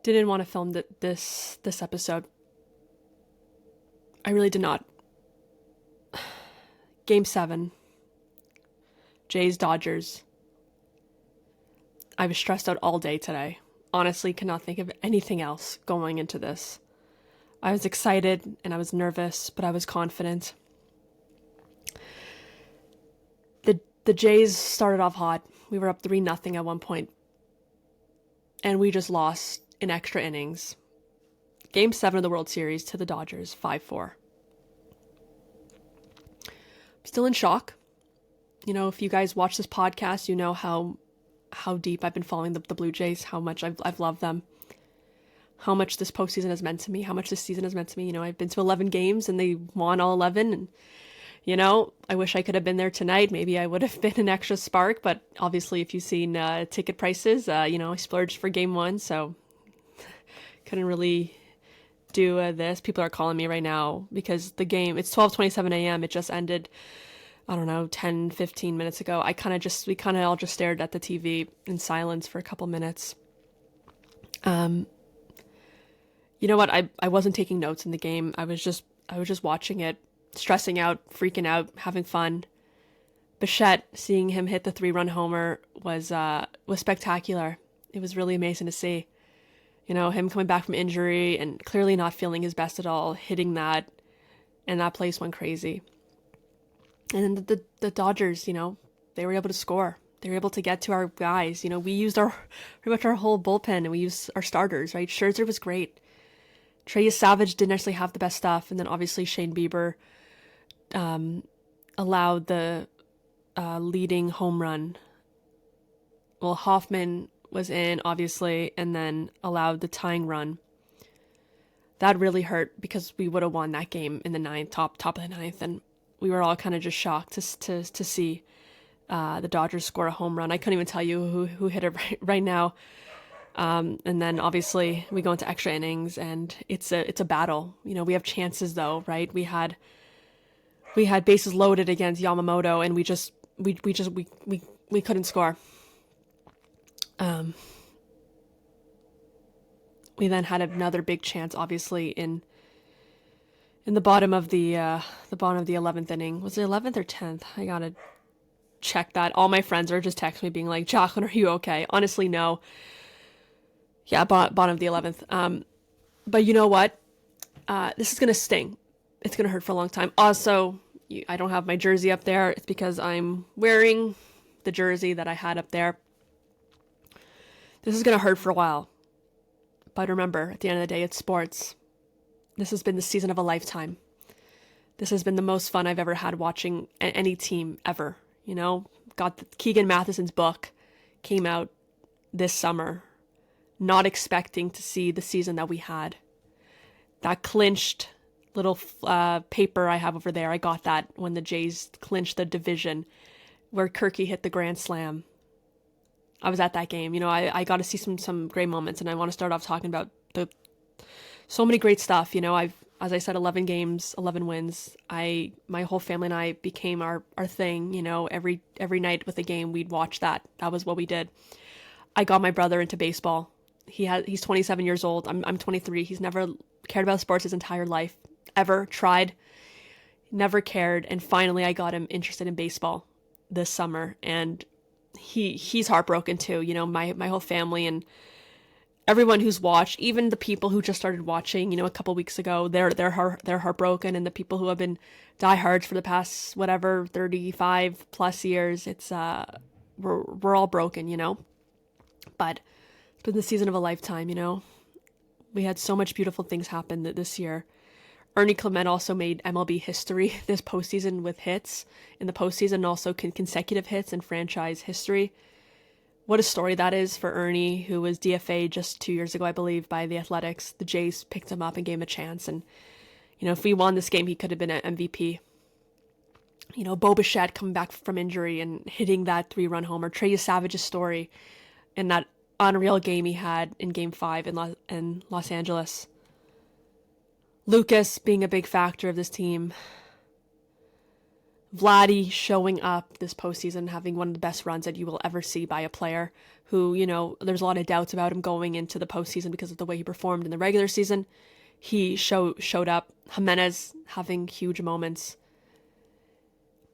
didn't want to film this episode. I really did not. Game 7. Jays Dodgers. I was stressed out all day today. Honestly, cannot think of anything else going into this. I was excited and I was nervous, but I was confident. The Jays started off hot. We were up 3-0 at one point. And we just lost in extra innings. Game 7 of the World Series to the Dodgers, 5-4. I'm still in shock. You know, if you guys watch this podcast, you know how deep I've been following the Blue Jays, how much I've loved them, how much this postseason has meant to me, how much this season has meant to me. You know, I've been to 11 games and they won all 11. And, you know, I wish I could have been there tonight. Maybe I would have been an extra spark. But obviously, if you've seen ticket prices, you know, I splurged for game 1. So couldn't really do this. People are calling me right now because the game, it's 12:27 a.m. It just ended, I don't know, 10, 15 minutes ago. We kind of all just stared at the TV in silence for a couple minutes. You know what? I wasn't taking notes in the game. I was just watching it, stressing out, freaking out, having fun. Bichette, seeing him hit the 3-run homer was spectacular. It was really amazing to see. You know, him coming back from injury and clearly not feeling his best at all, hitting that, and that place went crazy. And then the Dodgers, you know, they were able to score. They were able to get to our guys. You know, we used pretty much our whole bullpen, and we used our starters, right? Scherzer was great. Trey Savage didn't actually have the best stuff. And then obviously Shane Bieber allowed the leading home run. Well, Hoffman was in, obviously, and then allowed the tying run. That really hurt because we would have won that game in the ninth, top of the ninth, and we were all kind of just shocked to see the Dodgers score a home run. I couldn't even tell you who hit it right now. And then obviously we go into extra innings, and it's a battle. You know, we have chances though, right? We had bases loaded against Yamamoto, and we couldn't score. We then had another big chance, obviously, in the bottom of the 11th inning. Was it 11th or 10th? I gotta check that. All my friends are just texting me being like, Jacqueline, are you okay? Honestly, no. Yeah, bottom of the 11th. But you know what? This is gonna sting. It's gonna hurt for a long time. Also, I don't have my jersey up there. It's because I'm wearing the jersey that I had up there. This is gonna hurt for a while. But remember, at the end of the day, it's sports. This has been the season of a lifetime. This has been the most fun I've ever had watching any team ever. You know, Keegan Matheson's book came out this summer, not expecting to see the season that we had. That clinched little paper I have over there, I got that when the Jays clinched the division, where Kirky hit the grand slam. I was at that game. You know, I got to see some great moments, and I want to start off talking about so many great stuff. You know, as I said, 11 games, 11 wins. My whole family and I became our thing. You know, every night with a game, we'd watch that. That was what we did. I got my brother into baseball. He's 27 years old. I'm 23. He's never cared about sports his entire life, ever tried, never cared. And finally, I got him interested in baseball this summer, and he's heartbroken too. You know, my whole family and everyone who's watched, even the people who just started watching, you know, a couple weeks ago, they're heartbroken, and the people who have been diehards for the past 35 plus years, it's we're all broken, you know. But it's been the season of a lifetime, you know. We had so much beautiful things happen this year. Ernie Clement also made MLB history this postseason with hits in the postseason, and also consecutive hits in franchise history. What a story that is for Ernie, who was DFA'd just 2 years ago, I believe, by the Athletics. The Jays picked him up and gave him a chance. And, you know, if we won this game, he could have been an MVP. You know, Bo Bichette coming back from injury and hitting that 3-run homer. Trey Savage's story in that unreal game he had in Game 5 in Los Angeles. Lucas being a big factor of this team. Vladdy showing up this postseason, having one of the best runs that you will ever see by a player who, there's a lot of doubts about him going into the postseason because of the way he performed in the regular season. He showed up. Jimenez having huge moments.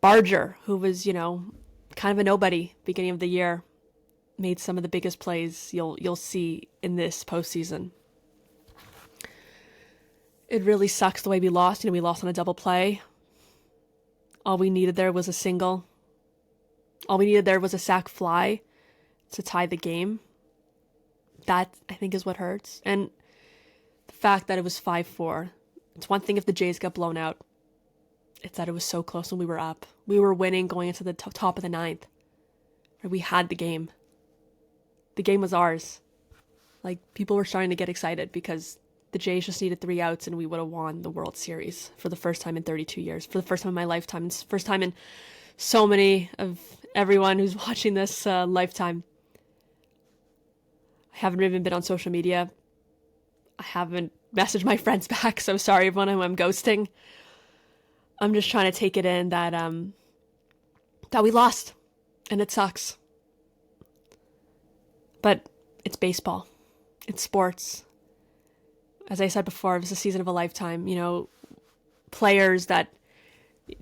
Barger, who was, kind of a nobody beginning of the year, made some of the biggest plays you'll see in this postseason. It really sucks the way we lost. We lost on a double play. All we needed there was a single. All we needed there was a sac fly to tie the game. That, I think, is what hurts. And the fact that it was 5-4. It's one thing if the Jays got blown out. It's that it was so close when we were up. We were winning going into the top of the ninth. We had the game. The game was ours. People were starting to get excited because the Jays just needed 3 outs and we would have won the World Series for the first time in 32 years. For the first time in my lifetime. It's the first time in so many of everyone who's watching this lifetime. I haven't even been on social media. I haven't messaged my friends back, so sorry everyone who I'm ghosting. I'm just trying to take it in that we lost. And it sucks. But it's baseball. It's sports. As I said before, it was a season of a lifetime. Players that,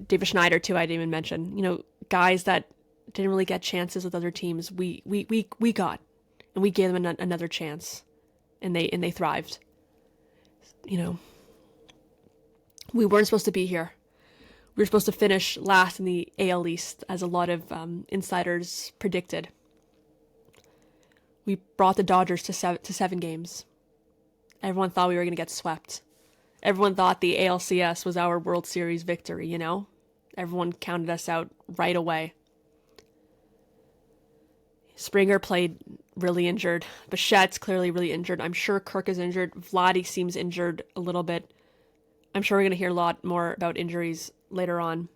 David Schneider too, I didn't even mention. Guys that didn't really get chances with other teams. We got, and we gave them another chance, and they thrived. We weren't supposed to be here. We were supposed to finish last in the AL East, as a lot of insiders predicted. We brought the Dodgers to 7 games. Everyone thought we were going to get swept. Everyone thought the ALCS was our World Series victory, Everyone counted us out right away. Springer played really injured. Bichette's clearly really injured. I'm sure Kirk is injured. Vladdy seems injured a little bit. I'm sure we're going to hear a lot more about injuries later on.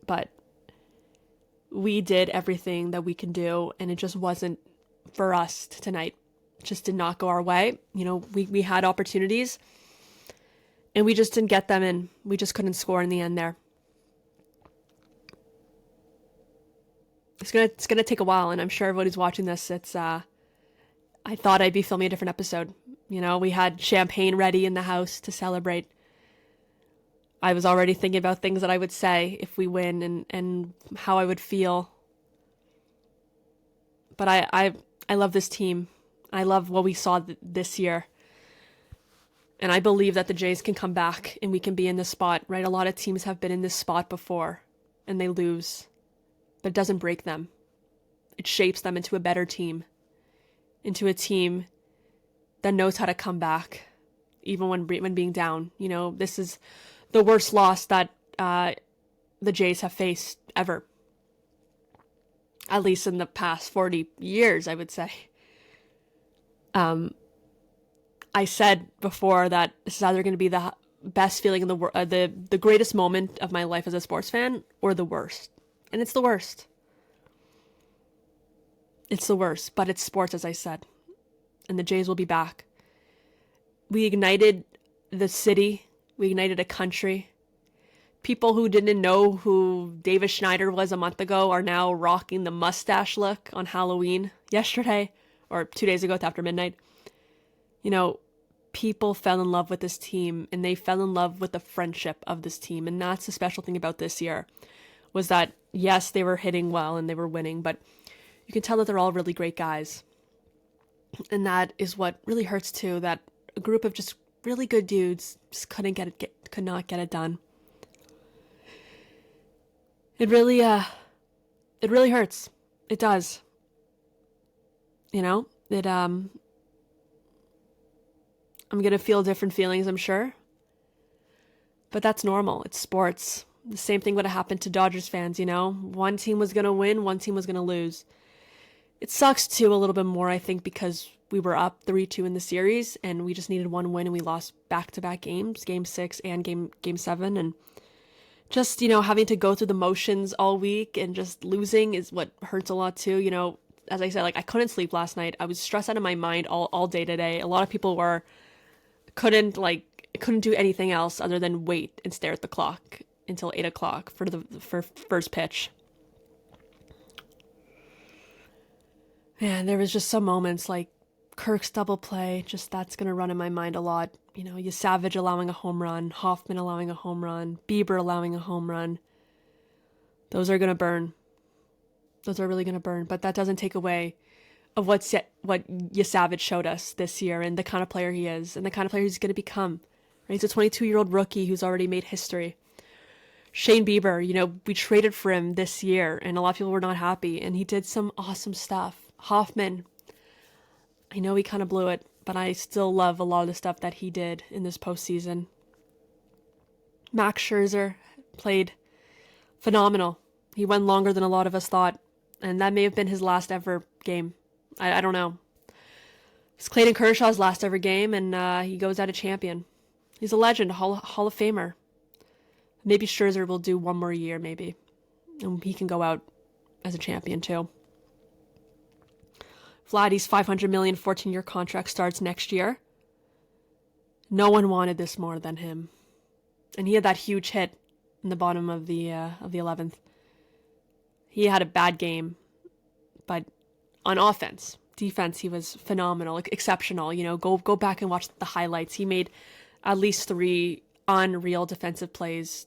But we did everything that we can do, and it just wasn't for us tonight. Just did not go our way. We had opportunities and we just didn't get them, and we just couldn't score in the end there. It's gonna take a while, and I'm sure everybody's watching this. I thought I'd be filming a different episode. We had champagne ready in the house to celebrate. I was already thinking about things that I would say if we win and how I would feel. But I love this team. I love what we saw this year. And I believe that the Jays can come back and we can be in this spot, right? A lot of teams have been in this spot before and they lose. But it doesn't break them. It shapes them into a better team. Into a team that knows how to come back, even when being down. This is the worst loss that the Jays have faced ever. At least in the past 40 years, I would say. I said before that this is either going to be the best feeling in the world, the greatest moment of my life as a sports fan, or the worst. And it's the worst. It's the worst, but it's sports, as I said. And the Jays will be back. We ignited the city. We ignited a country. People who didn't know who David Schneider was a month ago are now rocking the mustache look on Halloween yesterday, or 2 days ago after midnight. People fell in love with this team, and they fell in love with the friendship of this team. And that's the special thing about this year, was that, yes, they were hitting well and they were winning, but you can tell that they're all really great guys. And that is what really hurts too, that a group of just really good dudes just could not get it done. It really hurts. It does. I'm going to feel different feelings, I'm sure. But that's normal. It's sports. The same thing would have happened to Dodgers fans, One team was going to win, one team was going to lose. It sucks too a little bit more, I think, because we were up 3-2 in the series and we just needed one win and we lost back-to-back games, Game 6 and Game 7. And just, having to go through the motions all week and just losing is what hurts a lot too. As I said, I couldn't sleep last night. I was stressed out of my mind all day today. A lot of people couldn't do anything else other than wait and stare at the clock. until 8 o'clock for first pitch. Man, there was just some moments like Kirk's double play, just that's going to run in my mind a lot. You know, Savage allowing a home run, Hoffman allowing a home run, Bieber allowing a home run. Those are going to burn. Those are really going to burn. But that doesn't take away of what Savage showed us this year and the kind of player he is and the kind of player he's going to become. Right? He's a 22-year-old rookie who's already made history. Shane Bieber, we traded for him this year and a lot of people were not happy and he did some awesome stuff. Hoffman, I know he kind of blew it, but I still love a lot of the stuff that he did in this postseason. Max Scherzer played phenomenal. He went longer than a lot of us thought, and that may have been his last ever game. I don't know. It's Clayton Kershaw's last ever game, and he goes out a champion. He's a legend, Hall of Famer. Maybe Scherzer will do one more year, maybe, and he can go out as a champion too. Vladdy's $500 million 14-year contract starts next year. No one wanted this more than him. And he had that huge hit in the bottom of the 11th. He had a bad game, but on offense, defense, he was phenomenal, exceptional. Go back and watch the highlights. He made at least 3 unreal defensive plays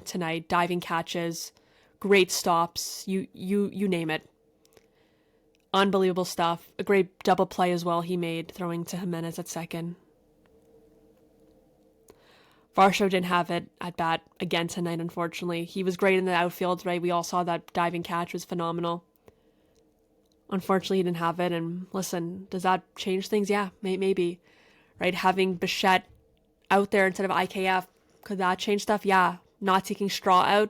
tonight, diving catches, great stops, you name it. Unbelievable stuff. A great double play as well he made, throwing to Jimenez at second. Varsho didn't have it at bat again tonight, unfortunately. He was great in the outfield, right? We all saw that diving catch was phenomenal. Unfortunately, he didn't have it. And listen, does that change things? Yeah, maybe. Right? Having Bichette out there instead of IKF, could that change stuff? Yeah. Not putting straw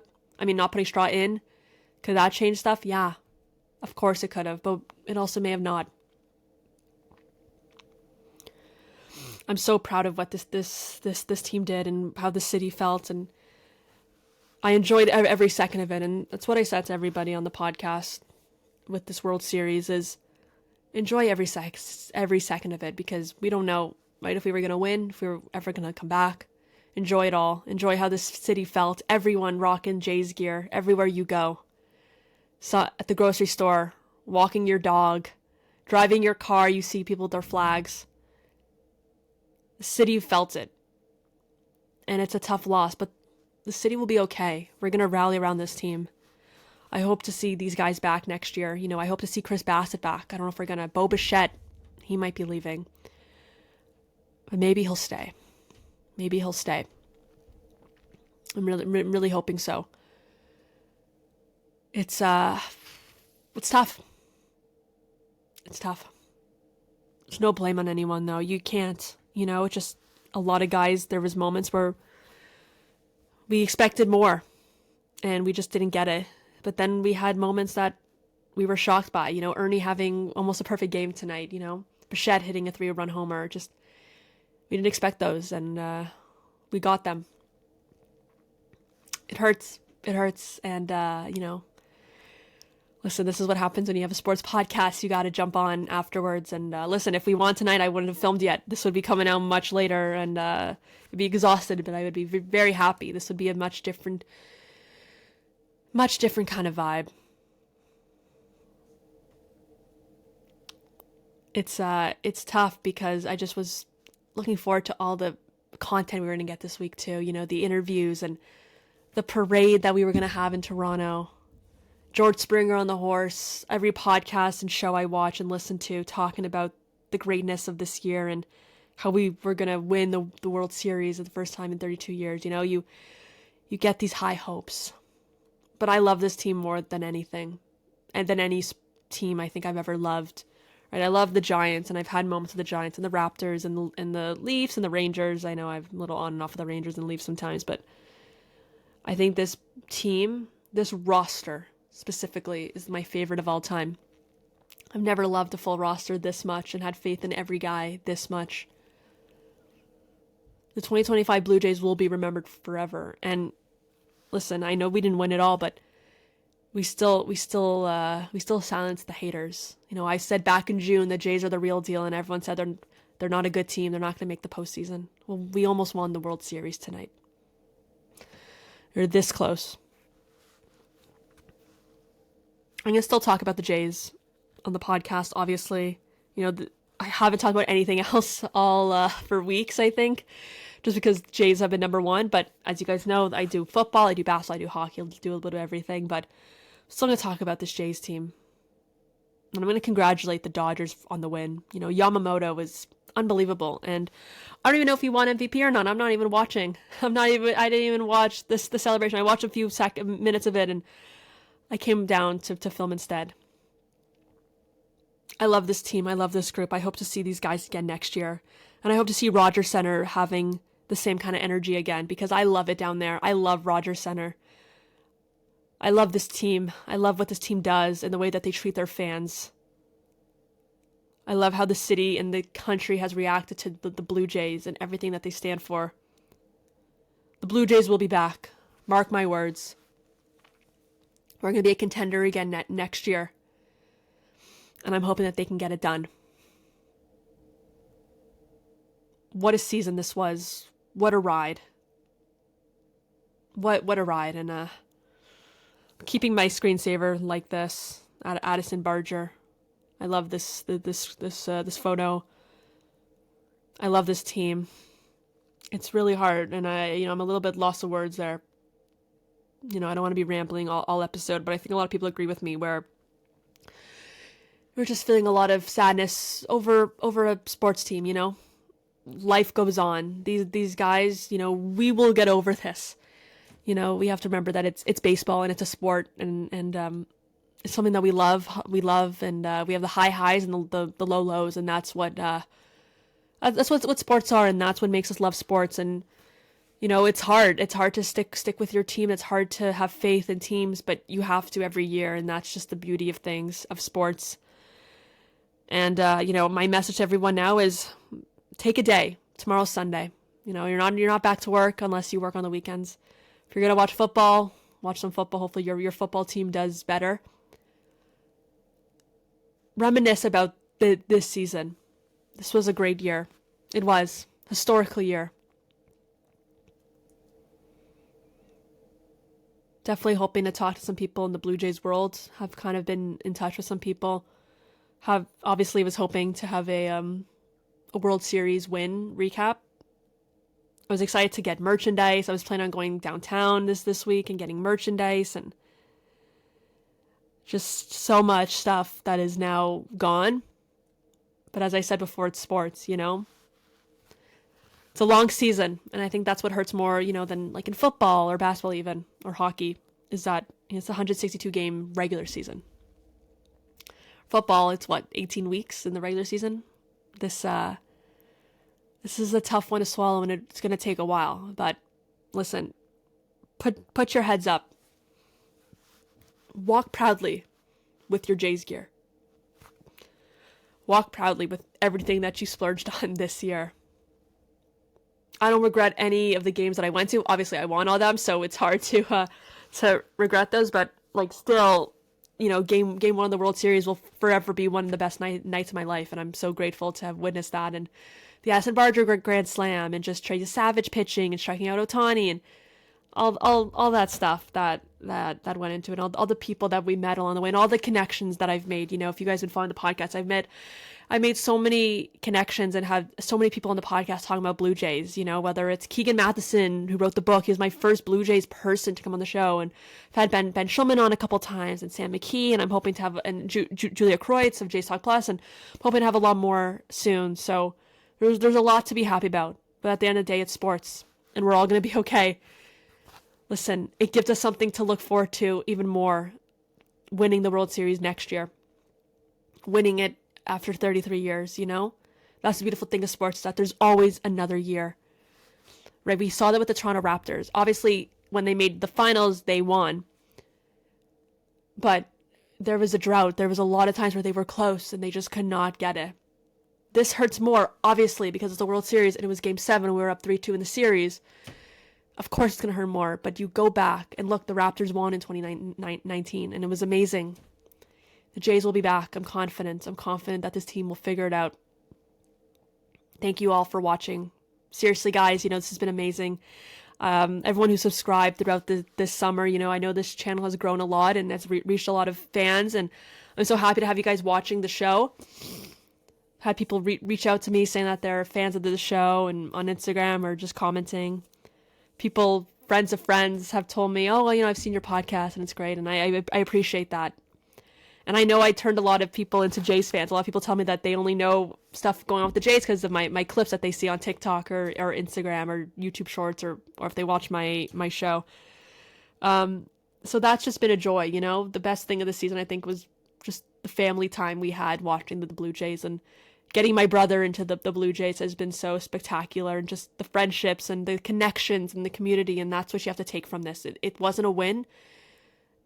in, could that change stuff? Yeah. Of course it could have, but it also may have not. I'm so proud of what this team did and how the city felt, and I enjoyed every second of it. And that's what I said to everybody on the podcast with this World Series is enjoy every second of it, because we don't know, right, if we were going to win, if we were ever going to come back. Enjoy it all. Enjoy how this city felt. Everyone rocking Jays gear everywhere you go. So at the grocery store, walking your dog, driving your car, you see people with their flags. The city felt it. And it's a tough loss, but the city will be okay. We're going to rally around this team. I hope to see these guys back next year. I hope to see Chris Bassett back. I don't know if we're going to. Bo Bichette, he might be leaving. But maybe he'll stay. I'm really hoping so. It's tough. It's tough. There's no blame on anyone, though. You can't, it's just a lot of guys. There was moments where we expected more and we just didn't get it. But then we had moments that we were shocked by, Ernie having almost a perfect game tonight, Bichette hitting a 3-run homer. Just, we didn't expect those, and we got them. It hurts, and, listen, this is what happens when you have a sports podcast. You got to jump on afterwards. And listen, if we won tonight, I wouldn't have filmed yet. This would be coming out much later, and I'd be exhausted, but I would be very happy. This would be a much different kind of vibe. It's tough because I just was looking forward to all the content we were going to get this week too. The interviews and the parade that we were going to have in Toronto. George Springer on the horse, every podcast and show I watch and listen to talking about the greatness of this year and how we were going to win the World Series for the first time in 32 years. You get these high hopes. But I love this team more than anything, and than any team I think I've ever loved. Right? I love the Giants, and I've had moments with the Giants and the Raptors and the Leafs and the Rangers. I know I'm a little on and off of the Rangers and Leafs sometimes, but I think this team, this roster specifically, is my favorite of all time. I've never loved a full roster this much and had faith in every guy this much. The 2025 Blue Jays will be remembered forever. And listen, I know we didn't win it all, but we still silenced the haters. I said back in June the Jays are the real deal, and everyone said they're not a good team. They're not going to make the postseason. Well, we almost won the World Series tonight. They're this close. I'm going to still talk about the Jays on the podcast, obviously. I haven't talked about anything else all for weeks, I think, just because Jays have been number one. But as you guys know, I do football, I do basketball, I do hockey, I do a little bit of everything. But I'm still going to talk about this Jays team. And I'm going to congratulate the Dodgers on the win. Yamamoto was unbelievable. And I don't even know if he won MVP or not. I'm not even watching. I didn't even watch the celebration. I watched a few minutes of it, and I came down to film instead. I love this team. I love this group. I hope to see these guys again next year. And I hope to see Rogers Center having the same kind of energy again, because I love it down there. I love Rogers Center. I love this team. I love what this team does and the way that they treat their fans. I love how the city and the country has reacted to the Blue Jays and everything that they stand for. The Blue Jays will be back. Mark my words. We're going to be a contender again next year. And I'm hoping that they can get it done. What a season this was. What a ride. What a ride. And keeping my screensaver like this, Addison Barger. I love this photo. I love this team. It's really hard, and I'm a little bit lost of words there. I don't want to be rambling all episode, but I think a lot of people agree with me where we're just feeling a lot of sadness over a sports team. Life goes on. These guys, we will get over this. We have to remember that it's baseball and it's a sport, and it's something that we love, and we have the high highs and the low lows, and that's what sports are, and that's what makes us love sports. And it's hard to stick with your team. It's hard to have faith in teams, but you have to every year, and that's just the beauty of things, of sports. And my message to everyone now is take a day. Tomorrow's Sunday. You're not back to work unless you work on the weekends. If you're gonna watch football, watch some football. Hopefully your football team does better. Reminisce about this season. This was a great year. It was historical year. Definitely hoping to talk to some people in the Blue Jays world. Have kind of been in touch with some people. Obviously was hoping to have a World Series win recap. I was excited to get merchandise. I was planning on going downtown this week and getting merchandise, and just so much stuff that is now gone. But as I said before, it's sports, It's a long season, and I think that's what hurts more, than like in football or basketball even, or hockey, is that it's a 162 game regular season. Football, it's 18 weeks in the regular season. This is a tough one to swallow, and it's going to take a while. But listen, put your heads up. Walk proudly with your Jays gear. Walk proudly with everything that you splurged on this year. I don't regret any of the games that I went to. Obviously, I won all them, so it's hard to regret those. But still, game one of the World Series will forever be one of the best nights of my life, and I'm so grateful to have witnessed that. And the Addison Barger Grand Slam, and just Trey Savage pitching and striking out Ohtani, and all that stuff that went into it, all the people that we met along the way, and all the connections that I've made. If you guys have been following the podcast, I made so many connections and had so many people on the podcast talking about Blue Jays, whether it's Keegan Matheson, who wrote the book. He was my first Blue Jays person to come on the show, and I've had Ben Schulman on a couple times, and Sam McKee, and I'm hoping to have, and Julia Kreutz of Jays Talk Plus, and I'm hoping to have a lot more soon. So there's a lot to be happy about, but at the end of the day, it's sports, and we're all going to be okay. Listen, it gives us something to look forward to even more, winning the World Series next year. Winning it after 33 years, That's the beautiful thing of sports, is that there's always another year. Right? We saw that with the Toronto Raptors. Obviously, when they made the finals, they won. But there was a drought. There was a lot of times where they were close and they just could not get it. This hurts more, obviously, because it's the World Series and it was Game 7 and we were up 3-2 in the series. Of course it's going to hurt more, but you go back and look, the Raptors won in 2019, and it was amazing. The Jays will be back. I'm confident. I'm confident that this team will figure it out. Thank you all for watching. Seriously, guys, this has been amazing. Everyone who subscribed throughout this summer. I know this channel has grown a lot and has reached a lot of fans, and I'm so happy to have you guys watching the show. Had people reach out to me saying that they're fans of the show and on Instagram or just commenting. People, friends of friends, have told me, oh, well, I've seen your podcast and it's great, and I appreciate that. And I know I turned a lot of people into Jays fans. A lot of people tell me that they only know stuff going on with the Jays because of my clips that they see on TikTok or Instagram or YouTube Shorts or if they watch my show. So that's just been a joy, The best thing of the season, I think, was just the family time we had watching the Blue Jays, and getting my brother into the Blue Jays has been so spectacular, and just the friendships and the connections and the community, and that's what you have to take from this. It wasn't a win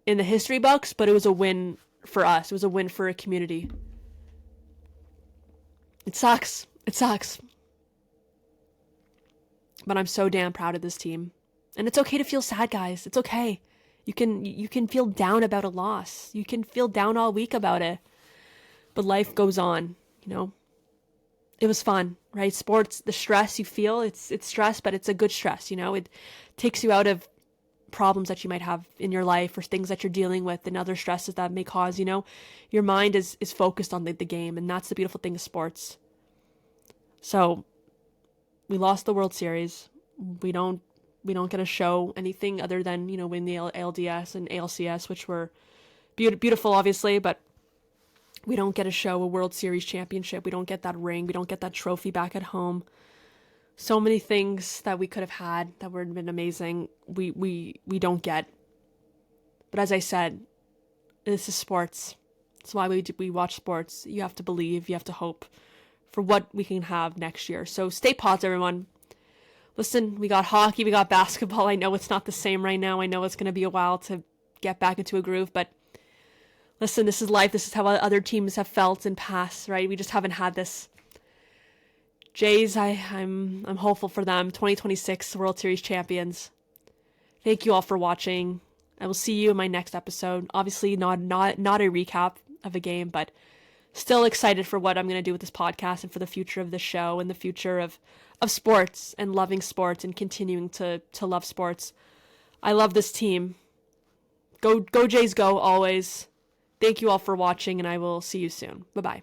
in the history books, but it was a win for us. It was a win for a community. It sucks. But I'm so damn proud of this team. And it's okay to feel sad, guys. It's okay. You can feel down about a loss. You can feel down all week about it. But life goes on, It was fun, right? Sports, the stress you feel, it's stress, but it's a good stress, It takes you out of problems that you might have in your life or things that you're dealing with and other stresses that may cause, your mind is focused on the game, and that's the beautiful thing of sports. So we lost the World Series. We don't get to show anything other than, win the ALDS and ALCS, which were beautiful, obviously, but we don't get to show a World Series championship. We don't get that ring. We don't get that trophy back at home. So many things that we could have had that would have been amazing, we don't get. But as I said, this is sports. That's why we watch sports. You have to believe, you have to hope for what we can have next year. So stay positive, everyone. Listen, we got hockey, we got basketball. I know it's not the same right now. I know it's going to be a while to get back into a groove, but listen, this is life. This is how other teams have felt in past, right? We just haven't had this. Jays, I'm hopeful for them. 2026 World Series champions. Thank you all for watching. I will see you in my next episode. Obviously not a recap of a game, but still excited for what I'm going to do with this podcast and for the future of the show and the future of sports and loving sports and continuing to love sports. I love this team. Go Jays, go always. Thank you all for watching, and I will see you soon. Bye-bye.